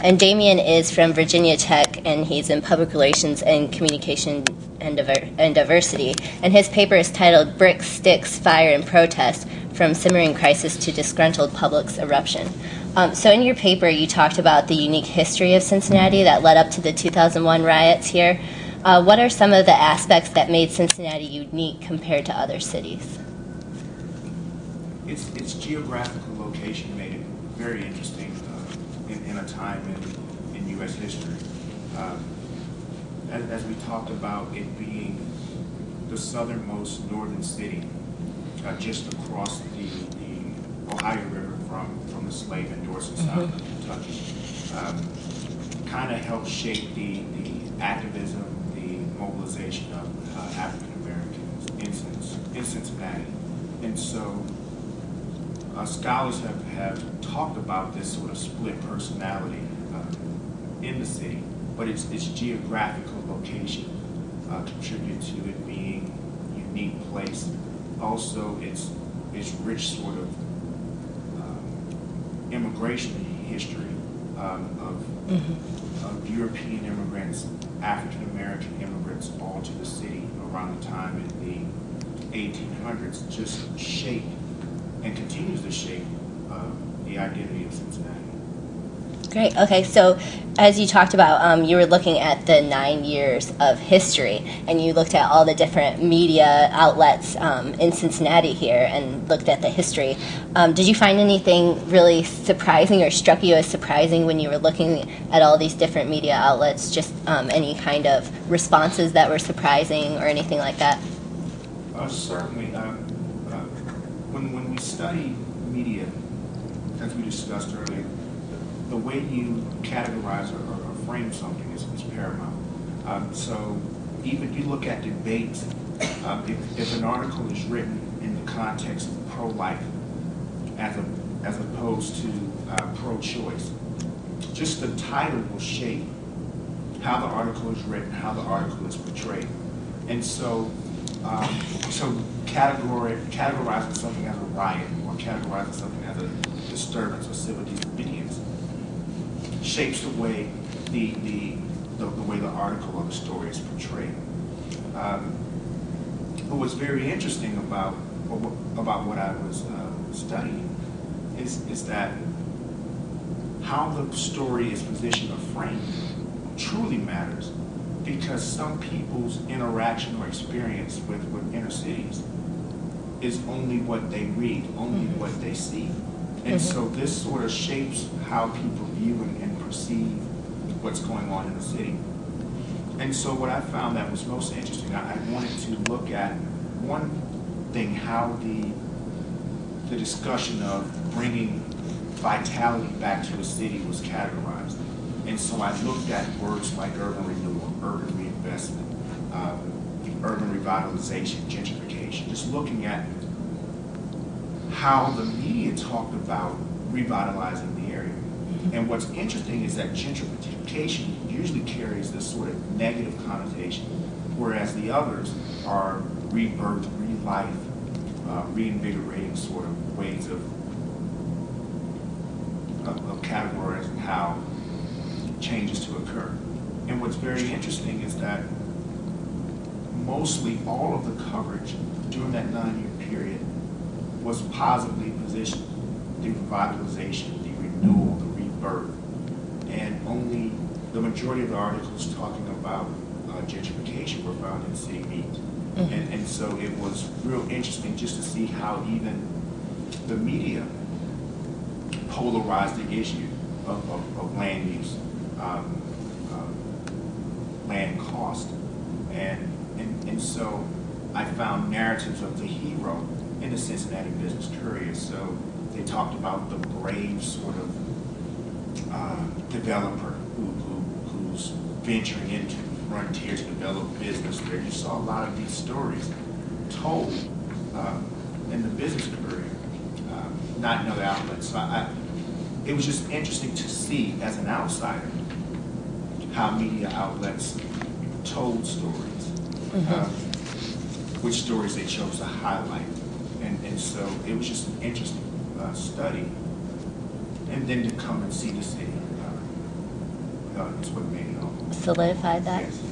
And Damion is from Virginia Tech, and he's in Public Relations and Communication and Diversity. And his paper is titled Bricks, Sticks, Fire, and Protest, From Simmering Crisis to Disgruntled Public's Eruption. So in your paper, you talked about the unique history of Cincinnati that led up to the 2001 riots here. What are some of the aspects that made Cincinnati unique compared to other cities? Its geographical location made it very interesting in a time in U.S. history. As we talked about it being the southernmost northern city, just across the Ohio River from the slave endorsement south of Kentucky, kind of helped shape the activism, the mobilization of African Americans in Cincinnati. And so scholars have talked about this sort of split personality in the city, but its geographical location contributed to it being a unique place. Also, its rich sort of immigration history of European immigrants, African American immigrants, all to the city around the time in the 1800s, just shaped and continues to shape the identity of Cincinnati. Great. Okay, so as you talked about, you were looking at the 9 years of history, and you looked at all the different media outlets in Cincinnati here and looked at the history. Did you find anything really surprising or struck you as surprising when you were looking at all these different media outlets? Just any kind of responses that were surprising or anything like that? Certainly. When we study media, as we discussed earlier, the way you categorize or frame something is paramount. So even you look at debates, if an article is written in the context of pro-life as opposed to pro-choice, just the title will shape how the article is written, how the article is portrayed. And so categorizing something as a riot or categorizing something as a disturbance or civil disobedience shapes the way the way the article or the story is portrayed. What was very interesting about what I was studying is that how the story is positioned or framed truly matters, because some people's interaction or experience with inner cities is only what they read, only what they see. And so this sort of shapes how people view and perceive what's going on in the city. And so what I found that was most interesting, I wanted to look at one thing, how the discussion of bringing vitality back to a city was categorized. And so I looked at words like urban renewal, urban reinvestment, urban revitalization, gentrification, just looking at how the media talked about revitalizing the area. And what's interesting is that gentrification usually carries this sort of negative connotation, whereas the others are rebirth, re-life, reinvigorating sort of ways of categorizing how changes to occur. And what's very interesting is that mostly all of the coverage during that 9-year period was positively positioned. The revitalization, the renewal, the rebirth, and only the majority of the articles talking about gentrification were found in city media. And so it was real interesting just to see how even the media polarized the issue of land use, land cost, and so I found narratives of the hero in the Cincinnati Business Courier. So they talked about the brave sort of developer who's venturing into frontier to develop business there. You saw a lot of these stories told in the Business Courier, not in other outlets. So it was just interesting to see as an outsider how media outlets told stories, which stories they chose to highlight. And so it was just an interesting study. And then to come and see the city it's what made it all. Solidified that? Yes.